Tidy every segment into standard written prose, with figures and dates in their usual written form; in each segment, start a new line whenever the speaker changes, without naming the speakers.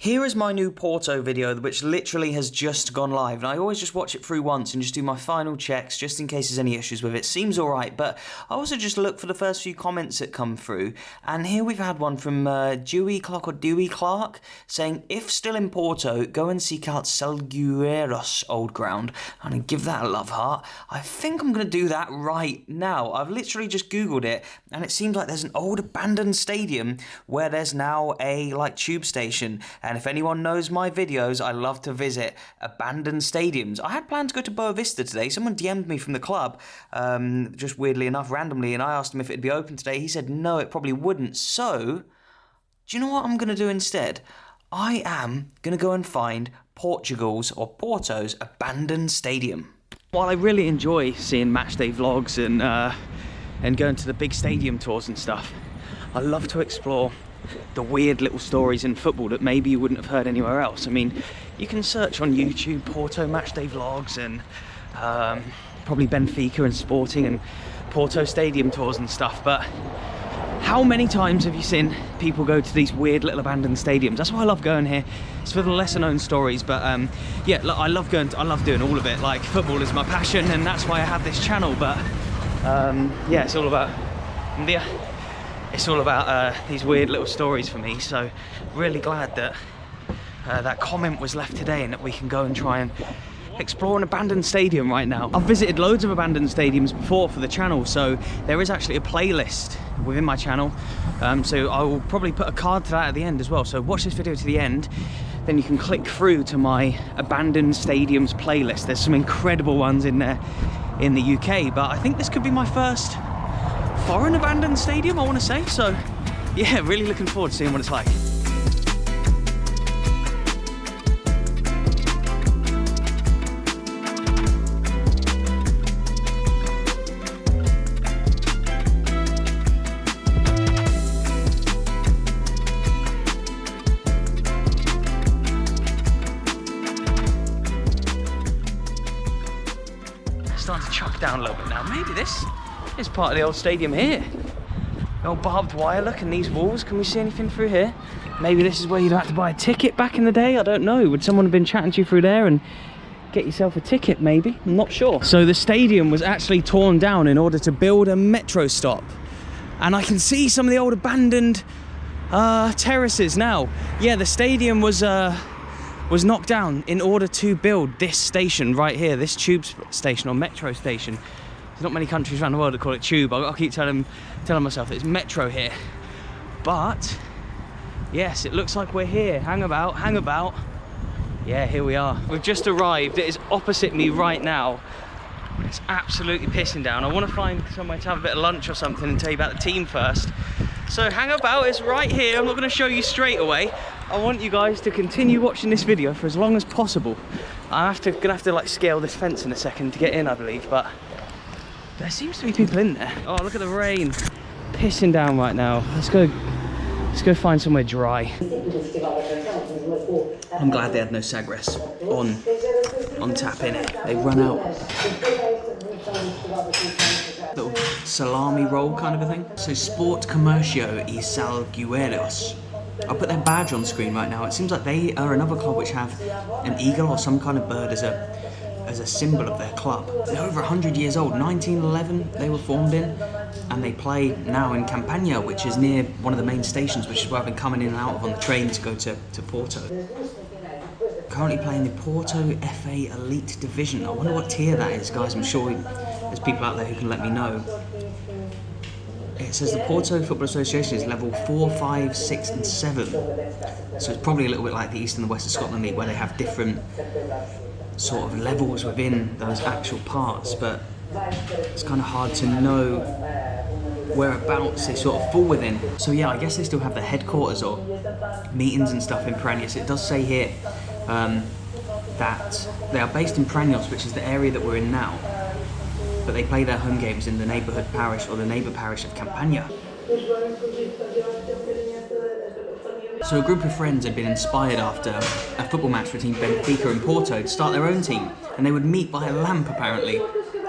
Here is my new Porto video, which literally has just gone live, and I always just watch it through once and just do my final checks, just in case there's any issues with it. Seems alright, but I also just look for the first few comments that come through, and here we've had one from Dewey Clark, saying, if still in Porto, go and seek out Salgueiros old ground, and give that a love heart. I think I'm going to do that right now. I've literally just googled it, and it seems like there's an old abandoned stadium where there's now a, tube station. And if anyone knows my videos, I love to visit abandoned stadiums. I had planned to go to Boa Vista today. Someone DM'd me from the club, just weirdly enough, randomly, and I asked him if it'd be open today. He said no, it probably wouldn't. So, do you know what I'm going to do instead? I am going to go and find Portugal's or Porto's abandoned stadium. While I really enjoy seeing matchday vlogs and going to the big stadium tours and stuff, I love to explore the weird little stories in football that maybe you wouldn't have heard anywhere else. I mean, you can search on YouTube Porto matchday vlogs and probably Benfica and Sporting and Porto stadium tours and stuff, but how many times have you seen people go to these weird little abandoned stadiums? That's why I love going here. It's for the lesser known stories, but yeah, look, I love doing all of it. Like, football is my passion, and that's why I have this channel. But yeah, it's all about these weird little stories for me. So really glad that that comment was left today and that we can go and try and explore an abandoned stadium right now. I've visited loads of abandoned stadiums before for the channel, so there is actually a playlist within my channel, so I will probably put a card to that at the end as well. So watch this video to the end, then you can click through to my abandoned stadiums playlist. There's some incredible ones in there in the UK, but I think this could be my first foreign abandoned stadium, I want to say. So yeah, really looking forward to seeing what it's like. Starting to chuck down a little bit now. Maybe this is part of the old stadium here. The old barbed wire, look, and these walls. Can we see anything through here? Maybe this is where you'd have to buy a ticket back in the day. I don't know. Would someone have been chatting to you through there and get yourself a ticket maybe? I'm not sure. So the stadium was actually torn down in order to build a metro stop. And I can see some of the old abandoned terraces now. Yeah, the stadium was knocked down in order to build this station right here, this tube station or metro station. There's not many countries around the world that call it tube. I'll keep telling myself that it's metro here. But yes, it looks like we're here. Hang about. Yeah, here we are. We've just arrived. It is opposite me right now. It's absolutely pissing down. I want to find somewhere to have a bit of lunch or something and tell you about the team first. So hang about is right here. I'm not going to show you straight away. I want you guys to continue watching this video for as long as possible. I'm gonna have to like scale this fence in a second to get in, I believe, but there seems to be people in there. Oh, look at the rain pissing down right now. Let's go find somewhere dry. I'm glad they had no Sagres on tap in it. They run out. Little salami roll kind of a thing. So Sport Comércio y Salgueiros. I'll put their badge on screen right now. It seems like they are another club which have an eagle or some kind of bird as a symbol of their club. They're over 100 years old. 1911 they were formed in, and they play now in Campania, which is near one of the main stations, which is where I've been coming in and out of on the train to go to Porto. Currently playing the Porto FA Elite Division. I wonder what tier that is, guys. I'm sure there's people out there who can let me know. It says the Porto Football Association is level 4, 5, 6 and 7. So it's probably a little bit like the East and the West of Scotland League, where they have different sort of levels within those actual parts, but it's kind of hard to know whereabouts they sort of fall within. So yeah, I guess they still have their headquarters or meetings and stuff in Paranhos. It does say here that they are based in Paranhos, which is the area that we're in now, but they play their home games in the neighbourhood parish or the neighbour parish of Campania. So a group of friends had been inspired after a football match between Benfica and Porto to start their own team, and they would meet by a lamp apparently.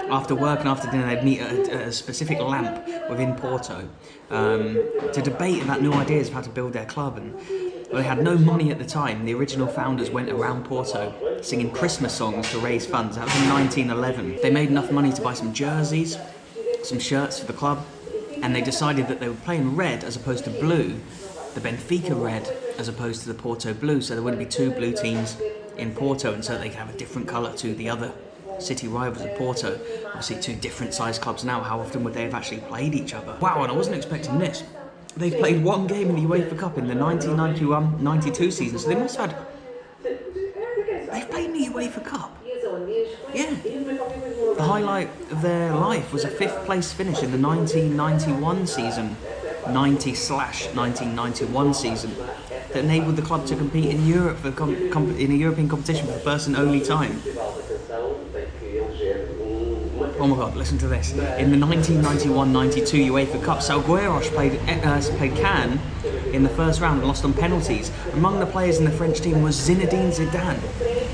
After work and after dinner, they'd meet at a specific lamp within Porto to debate about new ideas of how to build their club. And Well, they had no money at the time. The original founders went around Porto singing Christmas songs to raise funds. That was in 1911. They made enough money to buy some jerseys, some shirts for the club, and they decided that they would play in red as opposed to blue, the Benfica red as opposed to the Porto blue, so there wouldn't be two blue teams in Porto, and so they could have a different colour to the other city rivals of Porto. Obviously two different sized clubs now. How often would they have actually played each other? Wow, and I wasn't expecting this. They've played one game in the UEFA Cup in the 1991-92 season, so they must have had... They've played in the UEFA Cup? Yeah. The highlight of their life was a 5th place finish in the 1991 season, 90/1991 season, that enabled the club to compete in Europe for in a European competition for the first and only time. Oh my god, listen to this. In the 1991-92 UEFA Cup, Salgueiros played Cannes in the first round and lost on penalties. Among the players in the French team was Zinedine Zidane.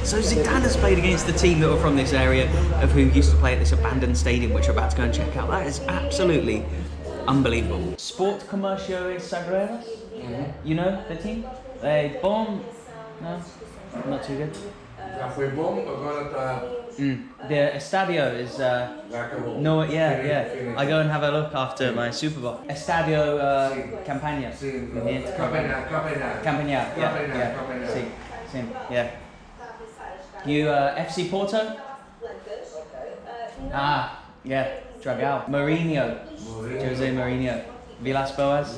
So Zidane has played against the team that were from this area of who used to play at this abandoned stadium, which we're about to go and check out. That is absolutely unbelievable. Sport Comércio Salgueiros? You know the team? They bomb? No? Not too good?
Já foi bom, agora tá...
The Estádio is... no, yeah. I go and have a look after my Super Bowl. Estádio Campagna. Campagna, yeah. Sim, yeah. You FC Porto? Ah, yeah. Dragão. Mourinho. Jose Mourinho. Villas Boas.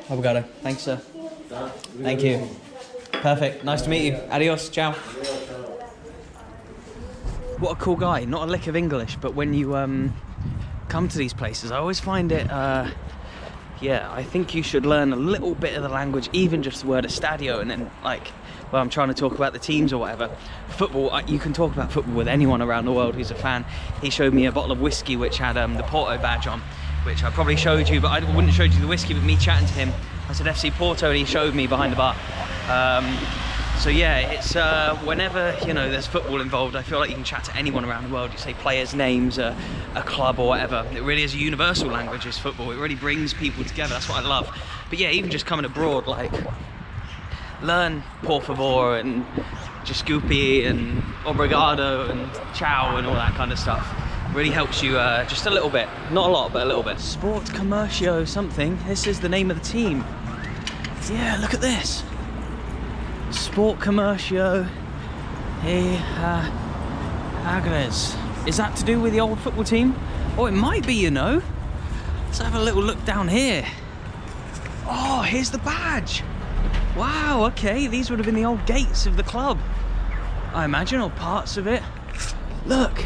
Obrigado. Thanks, sir. Thank you. Perfect. Nice to meet you. Adios. Ciao. What a cool guy. Not a lick of English, but when you come to these places, I always find it... yeah, I think you should learn a little bit of the language, even just the word Estádio, and then, like, well, I'm trying to talk about the teams or whatever. Football, you can talk about football with anyone around the world who's a fan. He showed me a bottle of whiskey which had the Porto badge on, which I probably showed you, but I wouldn't have showed you the whiskey, but me chatting to him, I said FC Porto, and he showed me behind the bar. So yeah, it's whenever, you know, there's football involved, I feel like you can chat to anyone around the world. You say players' names, a club or whatever. It really is a universal language, is football. It really brings people together. That's what I love. But yeah, even just coming abroad, like, learn por favor and desculpe and obrigado and ciao and all that kind of stuff. Really helps you just a little bit. Not a lot, but a little bit. Sport Comércio something. This is the name of the team. Yeah, look at this. Sport Comércio Agres. Is that to do with the old football team? Oh, it might be, you know. Let's have a little look down here. Oh, here's the badge. Wow, okay, these would have been the old gates of the club, I imagine, or parts of it. Look.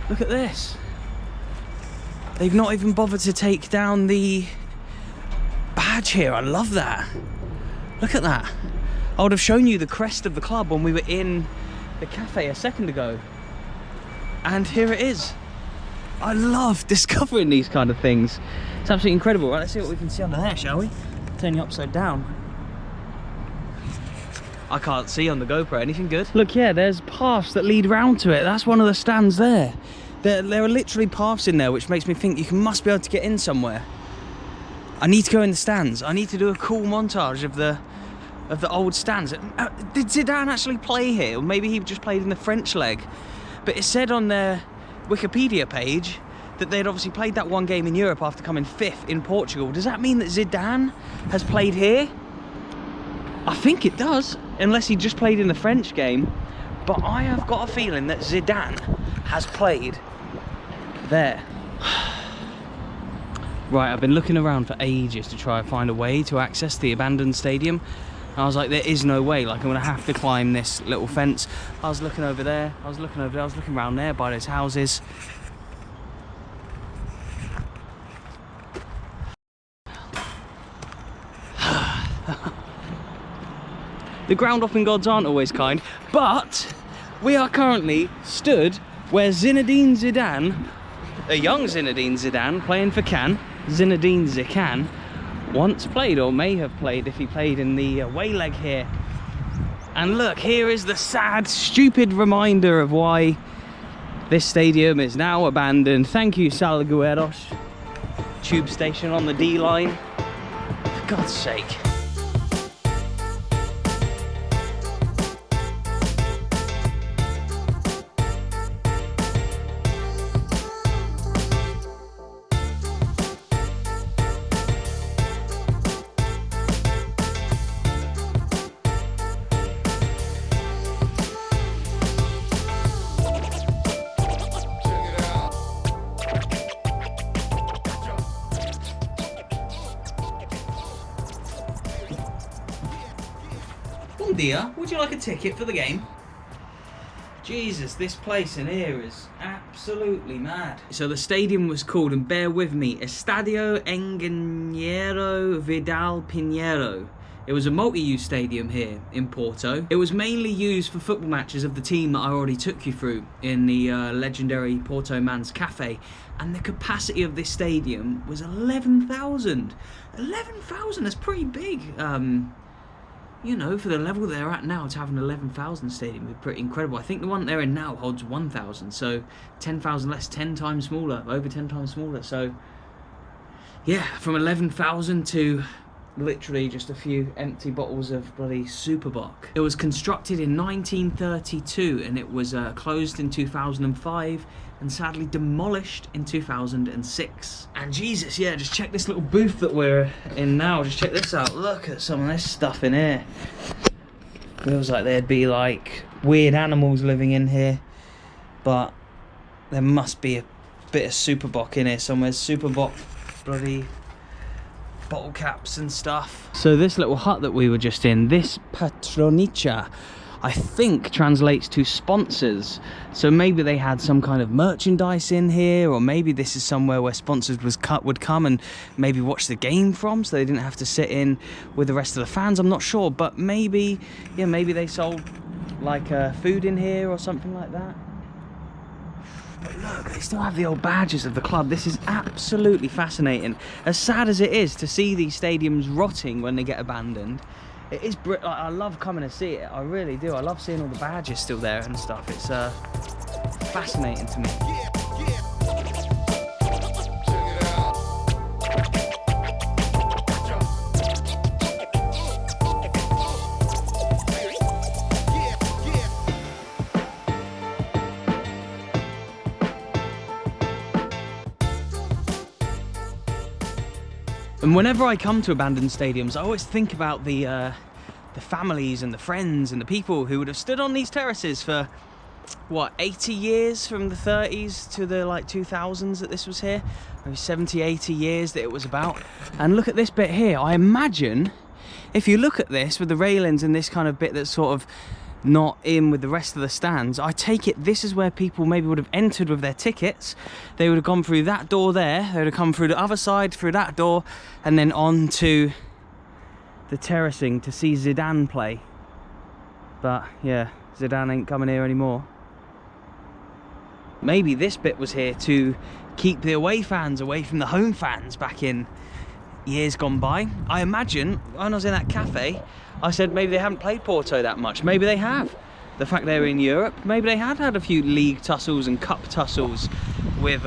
Look at this. They've not even bothered to take down the badge here. I love that. Look at that. I would have shown you the crest of the club when we were in the cafe a second ago. And here it is. I love discovering these kind of things. It's absolutely incredible. Right, let's see what we can see under there, shall we? Turn you upside down. I can't see on the GoPro. Anything good? Look, yeah, there's paths that lead round to it. That's one of the stands there. There are literally paths in there, which makes me think you must be able to get in somewhere. I need to go in the stands. I need to do a cool montage of the old stands. Did Zidane actually play here? Or maybe he just played in the French leg. But it said on their Wikipedia page that they'd obviously played that one game in Europe after coming 5th in Portugal. Does that mean that Zidane has played here? I think it does, unless he just played in the French game. But I have got a feeling that Zidane has played there. Right, I've been looking around for ages to try and find a way to access the abandoned stadium. I was like, there is no way, like I'm gonna have to climb this little fence. I was looking over there, I was looking around there by those houses. The ground hopping gods aren't always kind, but we are currently stood where Zinedine Zidane, a young Zinedine Zidane playing for Cannes, Zinedine Zidane, once played, or may have played if he played in the away leg here. And look, here is the sad, stupid reminder of why this stadium is now abandoned. Thank you, Salgueiros. tube station on the D line. For God's sake.
Bon dia, would you like a ticket for the game? Jesus, this place in here is absolutely mad. So the stadium was called, and bear with me, Estádio Engenheiro Vidal Pinheiro. It was a multi-use stadium here in Porto. It was mainly used for football matches of the team that I already took you through in the legendary Porto Man's Cafe. And the capacity of this stadium was 11,000. 11,000, that's pretty big. You know, for the level they're at now, to have an 11,000 stadium would be pretty incredible. I think the one they're in now holds 1,000, so 10,000 less, 10 times smaller, over 10 times smaller. So, yeah, from 11,000 to literally just a few empty bottles of bloody Superboc. It was constructed in 1932 and it was closed in 2005 and sadly demolished in 2006. And Jesus, yeah, just check this little booth that we're in now. Just check this out. Look at some of this stuff in here. Feels like there'd be like weird animals living in here, but there must be a bit of Superboc in here somewhere. Superboc bloody bottle caps and stuff. So this little hut that we were just in, this patronicha, I think translates to sponsors. So maybe they had some kind of merchandise in here, or maybe this is somewhere where sponsors would come and maybe watch the game from, so they didn't have to sit in with the rest of the fans. I'm not sure, but maybe, yeah, maybe they sold like food in here or something like that. But look, they still have the old badges of the club. This is absolutely fascinating. As sad as it is to see these stadiums rotting when they get abandoned, it is. I love coming to see it. I really do. I love seeing all the badges still there and stuff. It's fascinating to me. And whenever I come to abandoned stadiums, I always think about the families and the friends and the people who would have stood on these terraces for, what, 80 years, from the 30s to the like 2000s that this was here. Maybe 70, 80 years that it was about. And look at this bit here. I imagine, if you look at this with the railings and this kind of bit that's sort of not in with the rest of the stands, I take it this is where people maybe would have entered with their tickets. They would have gone through that door there, they would have come through the other side, through that door, and then on to the terracing to see Zidane play. But yeah, Zidane ain't coming here anymore. Maybe this bit was here to keep the away fans away from the home fans back in years gone by. I imagine when I was in that cafe, I said maybe they haven't played Porto that much. Maybe they have. The fact they're in Europe, maybe they had had a few league tussles and cup tussles with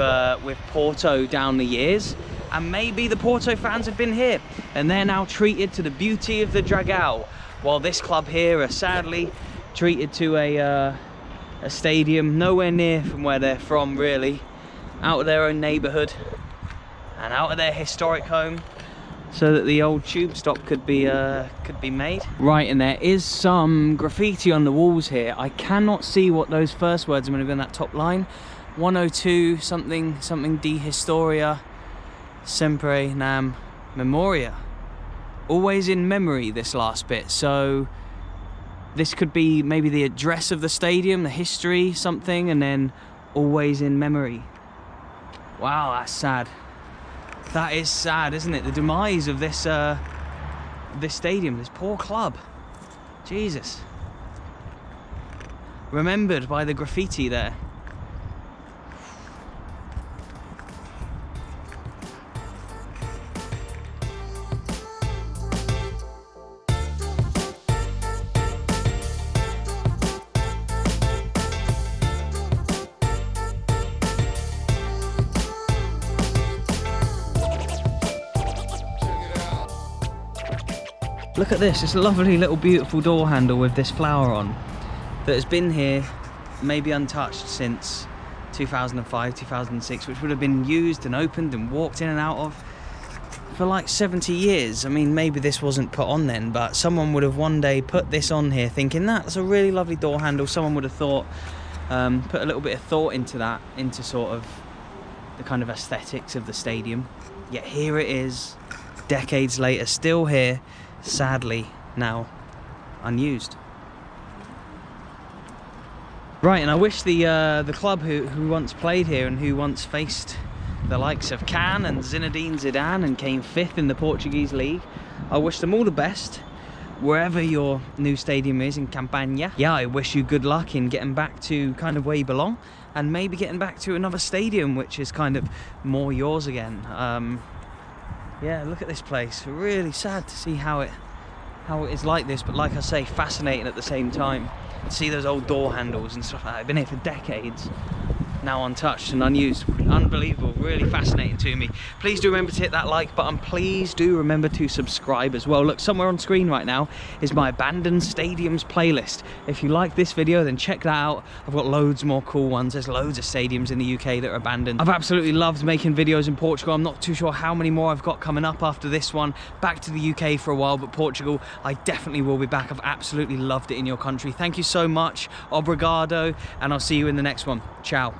Porto down the years. And maybe the Porto fans have been here and they're now treated to the beauty of the Dragão, while this club here are sadly treated to a stadium nowhere near from where they're from, really, out of their own neighbourhood and out of their historic home, so that the old tube stop could be made. Right, and there is some graffiti on the walls here. I cannot see what those first words are going to be on that top line. 102 something de historia sempre nam memoria. Always in memory, this last bit. So this could be maybe the address of the stadium, the history, something, and then always in memory. Wow, that's sad. That is sad, isn't it? The demise of this stadium, this poor club. Jesus. Remembered by the graffiti there. Look at this, it's a lovely little beautiful door handle with this flower on that has been here maybe untouched since 2005, 2006, which would have been used and opened and walked in and out of for like 70 years. I mean, maybe this wasn't put on then, but someone would have one day put this on here thinking that's a really lovely door handle. Someone would have thought, put a little bit of thought into that, into sort of the kind of aesthetics of the stadium. Yet here it is, decades later, still here, sadly now unused. Right, and I wish the club who once played here and who once faced the likes of Can and Zinedine Zidane and came 5th in the Portuguese league, I wish them all the best wherever your new stadium is in Campania. Yeah, I wish you good luck in getting back to kind of where you belong, and maybe getting back to another stadium which is kind of more yours again. Yeah, look at this place. Really sad to see how it is like this, but like I say, fascinating at the same time. See those old door handles and stuff like that. I've been here for decades, now untouched and unused. Unbelievable, really fascinating to me. Please do remember to hit that like button. Please do remember to subscribe as well. Look, somewhere on screen right now is my abandoned stadiums playlist. If you like this video, then check that out. I've got loads more cool ones. There's loads of stadiums in the UK that are abandoned. I've absolutely loved making videos in Portugal. I'm not too sure how many more I've got coming up after this one. Back to the UK for a while, but Portugal, I definitely will be back. I've absolutely loved it in your country. Thank you so much. Obrigado, and I'll see you in the next one. Ciao.